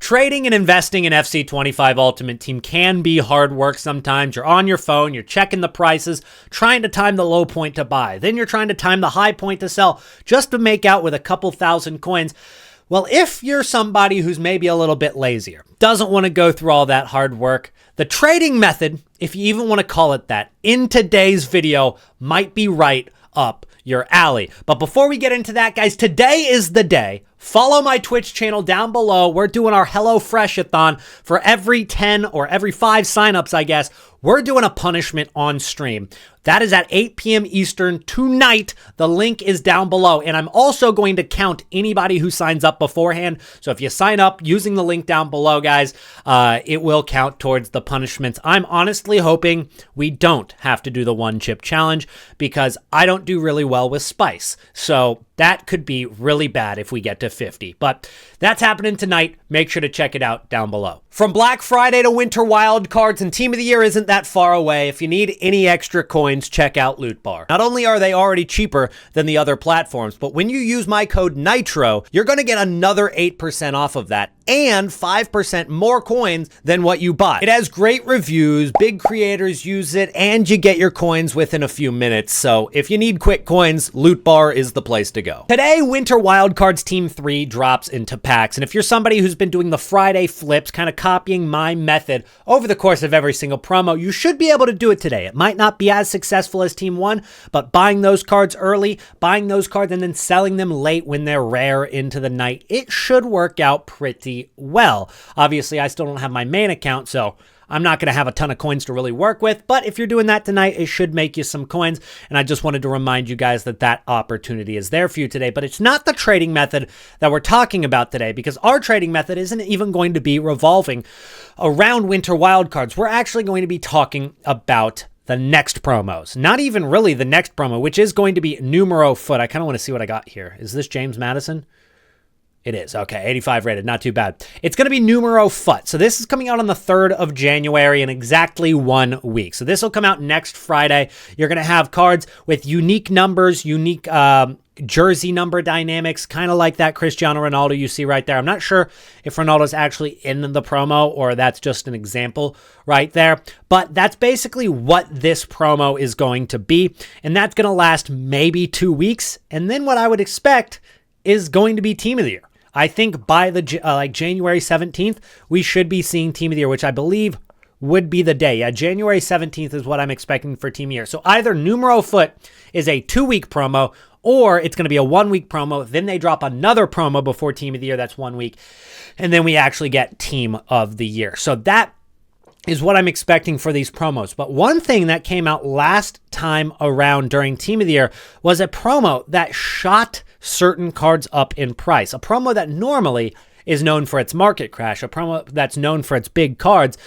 Trading and investing in FC25 Ultimate Team can be hard work sometimes. You're on your phone, you're checking the prices, trying to time the low point to buy. Then you're trying to time the high point to sell just to make out with a couple thousand coins. Well, if you're somebody who's maybe a little bit lazier, doesn't want to go through all that hard work, the trading method, if you even want to call it that, in today's video might be right up your alley. But before we get into that, guys, today is the day. Follow my Twitch channel down below. We're doing our HelloFresh-a-thon. For every 10 or every 5 signups, I guess, we're doing a punishment on stream. That is at 8 p.m. Eastern tonight. The link is down below. And I'm also going to count anybody who signs up beforehand. So if you sign up using the link down below, guys, it will count towards the punishments. I'm honestly hoping we don't have to do the one chip challenge because I don't do really well with spice. So that could be really bad if we get to 50. But that's happening tonight. Make sure to check it out down below. From Black Friday to Winter Wildcards, and Team of the Year isn't that far away. If you need any extra coins, check out Loot Bar. Not only are they already cheaper than the other platforms, but when you use my code NITRO, you're going to get another 8% off of that and 5% more coins than what you buy. It has great reviews, big creators use it, and you get your coins within a few minutes. So if you need quick coins, Loot Bar is the place to go. Today, Winter Wildcards Team 3 drops into packs. And if you're somebody who's been doing the Friday flips, kind of copying my method over the course of every single promo, you should be able to do it today. It might not be as successful as Team 1, but buying those cards early, buying those cards and then selling them late when they're rare into the night, it should work out pretty well. Obviously, I still don't have my main account, so I'm not going to have a ton of coins to really work with, but if you're doing that tonight, it should make you some coins, and I just wanted to remind you guys that that opportunity is there for you today, but it's not the trading method that we're talking about today, because our trading method isn't even going to be revolving around Winter Wildcards. We're actually going to be talking about the next promos. Not even really the next promo, which is going to be Numero Foot. I kind of want to see what I got here. Is this James Madison? It is. Okay, 85 rated. Not too bad. It's going to be Numero Foot. So this is coming out on the 3rd of January in exactly 1 week. So this will come out next Friday. You're going to have cards with unique numbers, unique jersey number dynamics, kind of like that Cristiano Ronaldo you see right there. I'm not sure if Ronaldo's actually in the promo or that's just an example right there, but that's basically what this promo is going to be. And that's going to last maybe 2 weeks. And then what I would expect is going to be Team of the Year. I think by the January 17th, we should be seeing Team of the Year, which I believe would be the day. Yeah, January 17th is what I'm expecting for Team of the Year. So either Numero Foot is a 2-week promo, or it's going to be a 1-week promo. Then they drop another promo before Team of the Year. That's 1 week. And then we actually get Team of the Year. So that is what I'm expecting for these promos. But one thing that came out last time around during Team of the Year was a promo that shot certain cards up in price. A promo that normally is known for its market crash, a promo that's known for its big cards.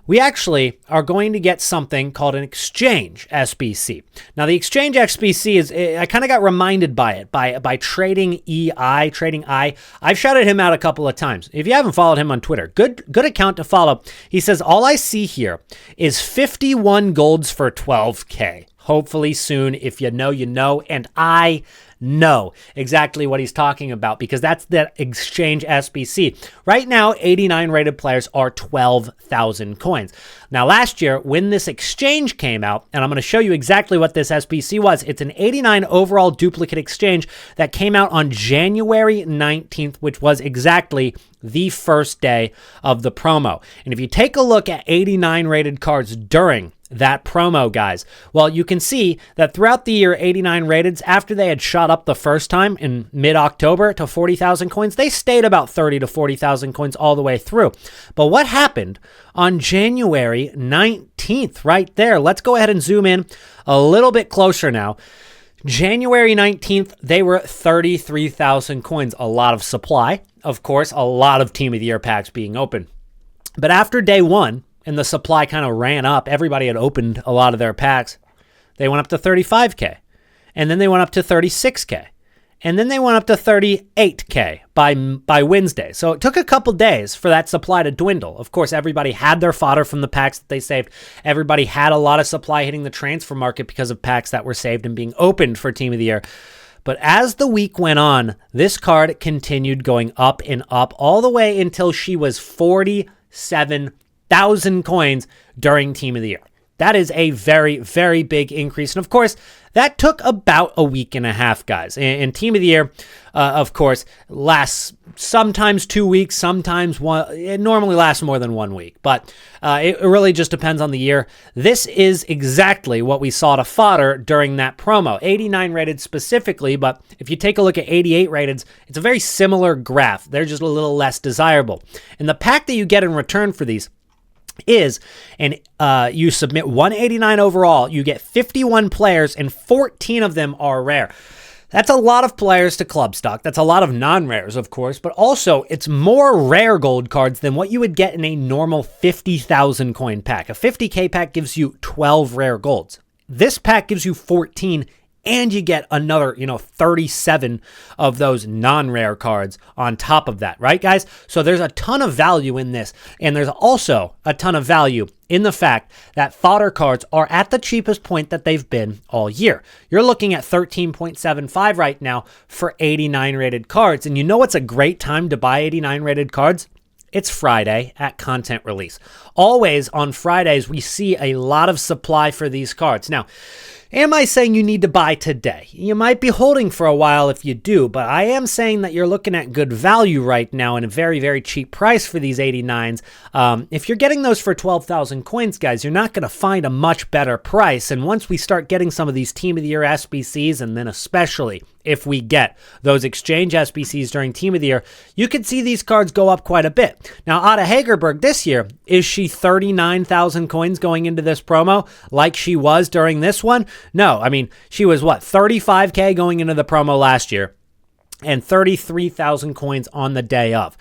We actually are going to get something called an exchange SBC. Now, the exchange SBC is, I kind of got reminded by it, by Trading I. I've shouted him out a couple of times. If you haven't followed him on Twitter, good account to follow. He says, all I see here is 51 golds for 12K. Hopefully soon. If you know, you know. And I know exactly what he's talking about because that's that exchange SBC. Right now, 89 rated players are 12,000 coins. Now, last year, when this exchange came out, and I'm going to show you exactly what this SBC was, it's an 89 overall duplicate exchange that came out on January 19th, which was exactly the first day of the promo. And if you take a look at 89 rated cards during that promo, guys, well, you can see that throughout the year, 89 rateds, after they had shot up the first time in mid-October to 40,000 coins, they stayed about 30 to 40,000 coins all the way through. But what happened on January 19th right there? Let's go ahead and zoom in a little bit closer now. January 19th, they were 33,000 coins. A lot of supply, of course, a lot of Team of the Year packs being open. But after day one, and the supply kind of ran up, everybody had opened a lot of their packs, they went up to 35K. And then they went up to 36K. And then they went up to 38K by Wednesday. So it took a couple days for that supply to dwindle. Of course, everybody had their fodder from the packs that they saved. Everybody had a lot of supply hitting the transfer market because of packs that were saved and being opened for Team of the Year. But as the week went on, this card continued going up and up all the way until she was 47,000 coins during Team of the Year. That is a very, very big increase. And of course, that took about a week and a half, guys. And Team of the Year, of course, lasts sometimes 2 weeks, sometimes one. It normally lasts more than 1 week, but it really just depends on the year. This is exactly what we saw to fodder during that promo. 89 rated specifically, but if you take a look at 88 rated, it's a very similar graph. They're just a little less desirable. And the pack that you get in return for these is, and you submit 189 overall, you get 51 players, and 14 of them are rare. That's a lot of players to club stock. That's a lot of non-rares, of course, but also it's more rare gold cards than what you would get in a normal 50,000 coin pack. A 50k pack gives you 12 rare golds. This pack gives you 14, and you get another, 37 of those non-rare cards on top of that, right, guys? So there's a ton of value in this, and there's also a ton of value in the fact that fodder cards are at the cheapest point that they've been all year. You're looking at 13.75 right now for 89 rated cards, and you know what's a great time to buy 89 rated cards? It's Friday at content release. Always on Fridays, we see a lot of supply for these cards. Now, am I saying you need to buy today? You might be holding for a while if you do, but I am saying that you're looking at good value right now and a very, very cheap price for these 89s. If you're getting those for 12,000 coins, guys, you're not going to find a much better price. And once we start getting some of these Team of the Year SBCs, and then especially if we get those exchange SBCs during Team of the Year, you could see these cards go up quite a bit. Now, Ada Hagerberg this year, is she 39,000 coins going into this promo like she was during this one? No, I mean, she was 35k going into the promo last year and 33,000 coins on the day of.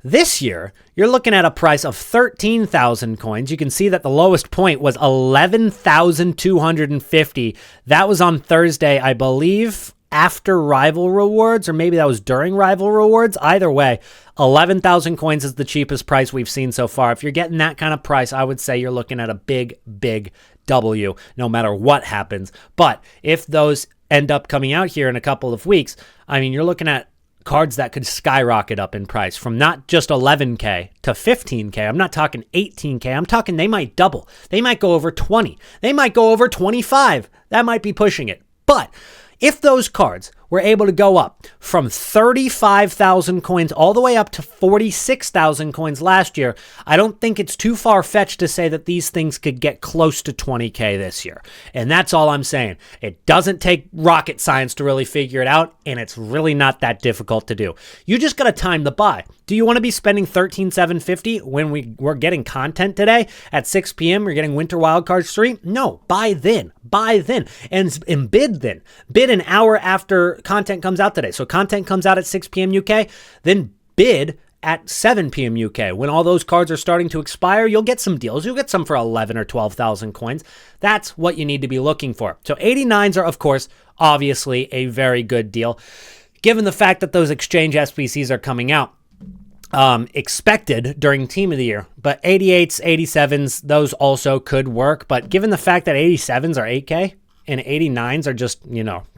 This year, you're looking at a price of 13,000 coins. You can see that the lowest point was 11,250. That was on Thursday, I believe, after Rival Rewards, or maybe that was during Rival Rewards. Either way, 11,000 coins is the cheapest price we've seen so far. If you're getting that kind of price, I would say you're looking at a big, big W, no matter what happens. But if those end up coming out here in a couple of weeks, I mean, you're looking at cards that could skyrocket up in price from not just 11k to 15k. I'm not talking 18k. I'm talking they might double. They might go over 20. They might go over 25. That might be pushing it. But if those cards were able to go up from 35,000 coins all the way up to 46,000 coins last year, I don't think it's too far-fetched to say that these things could get close to 20k this year. And that's all I'm saying. It doesn't take rocket science to really figure it out, and it's really not that difficult to do. You just got to time the buy. Do you want to be spending $13,750 when we're getting content today at 6 p.m.? We're getting Winter Wildcards 3? No, buy then. Buy then. And bid then. Bid an hour after content comes out today. So content comes out at 6 p.m. UK, then bid at 7 p.m. UK. When all those cards are starting to expire, you'll get some deals. You'll get some for 11 or 12,000 coins. That's what you need to be looking for. So 89s are, of course, obviously a very good deal, given the fact that those exchange SBCs are coming out. Expected during Team of the Year, but 88s, 87s, those also could work. But given the fact that 87s are 8K and 89s are just,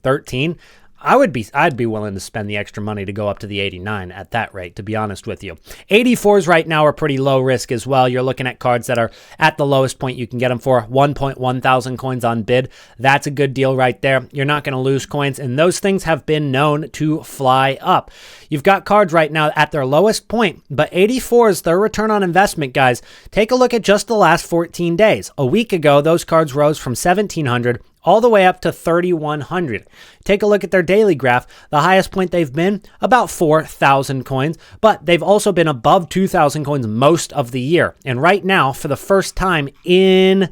13, I'd be willing to spend the extra money to go up to the 89 at that rate, to be honest with you. 84s right now are pretty low risk as well. You're looking at cards that are at the lowest point you can get them for, 1.1 thousand coins on bid. That's a good deal right there. You're not going to lose coins, and those things have been known to fly up. You've got cards right now at their lowest point, but 84s, their return on investment, guys, take a look at just the last 14 days. A week ago, those cards rose from 1,700 all the way up to 3,100. Take a look at their daily graph. The highest point they've been, about 4,000 coins, but they've also been above 2,000 coins most of the year. And right now, for the first time in,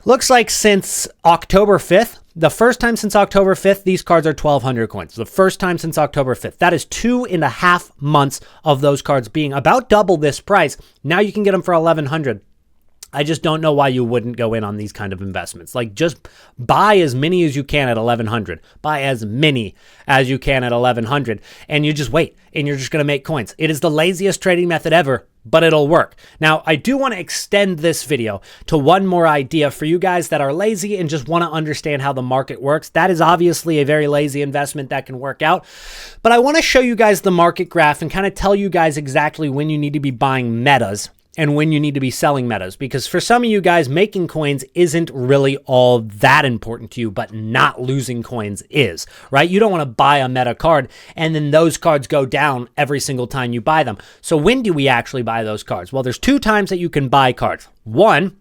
looks like since October 5th, the first time since October 5th, these cards are 1,200 coins. The first time since October 5th. That is 2.5 months of those cards being about double this price. Now you can get them for 1,100. I just don't know why you wouldn't go in on these kind of investments. Like, just buy as many as you can at 1,100. Buy as many as you can at 1,100. And you just wait, and you're just going to make coins. It is the laziest trading method ever. but it'll work. Now, I do want to extend this video to one more idea for you guys that are lazy and just want to understand how the market works. That is obviously a very lazy investment that can work out, but I want to show you guys the market graph and kind of tell you guys exactly when you need to be buying metas and when you need to be selling metas, because for some of you guys, making coins isn't really all that important to you, but not losing coins is, right? You don't want to buy a meta card and then those cards go down every single time you buy them. So when do we actually buy those cards? Well, there's two times that you can buy cards. One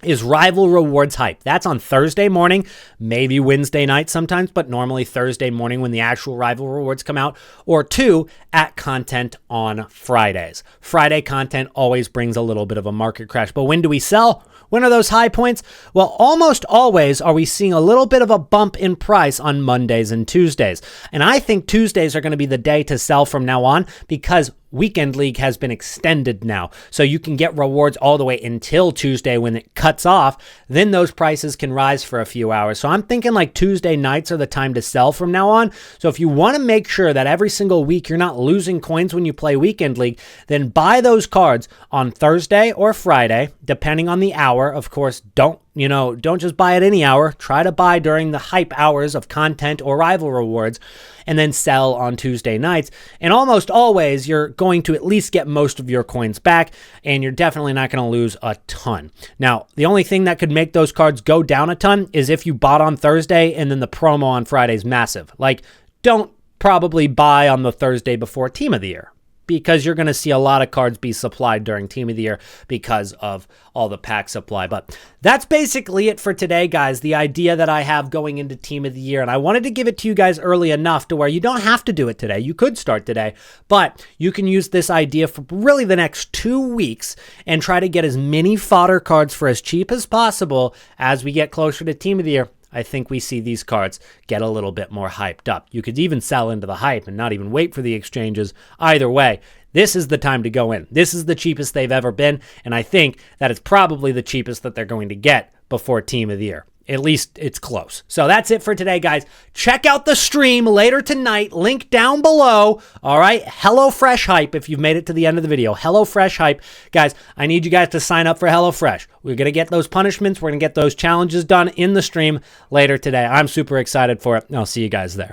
is rival rewards hype. That's on Thursday morning, maybe Wednesday night sometimes, but normally Thursday morning when the actual rival rewards come out. Or two, at content on Fridays. Friday content always brings a little bit of a market crash. But when do we sell? When are those high points? Well, almost always are we seeing a little bit of a bump in price on Mondays and Tuesdays. And I think Tuesdays are going to be the day to sell from now on, because Weekend League has been extended now. So you can get rewards all the way until Tuesday when it cuts off. Then those prices can rise for a few hours. So I'm thinking like Tuesday nights are the time to sell from now on. So if you want to make sure that every single week you're not losing coins when you play Weekend League, then buy those cards on Thursday or Friday, depending on the hour. Of course, don't just buy at any hour. Try to buy during the hype hours of content or rival rewards, and then sell on Tuesday nights. And almost always, you're going to at least get most of your coins back, and you're definitely not going to lose a ton. Now, the only thing that could make those cards go down a ton is if you bought on Thursday and then the promo on Friday is massive. Like, don't probably buy on the Thursday before Team of the Year, because you're going to see a lot of cards be supplied during Team of the Year because of all the pack supply. But that's basically it for today, guys. The idea that I have going into Team of the Year, and I wanted to give it to you guys early enough to where you don't have to do it today. You could start today, but you can use this idea for really the next 2 weeks and try to get as many fodder cards for as cheap as possible as we get closer to Team of the Year. I think we see these cards get a little bit more hyped up. You could even sell into the hype and not even wait for the exchanges. Either way, this is the time to go in. This is the cheapest they've ever been, and I think that it's probably the cheapest that they're going to get before Team of the Year. At least it's close. So that's it for today, guys. Check out the stream later tonight. Link down below. All right. HelloFresh hype if you've made it to the end of the video. HelloFresh hype. Guys, I need you guys to sign up for HelloFresh. We're going to get those punishments. We're going to get those challenges done in the stream later today. I'm super excited for it. I'll see you guys there.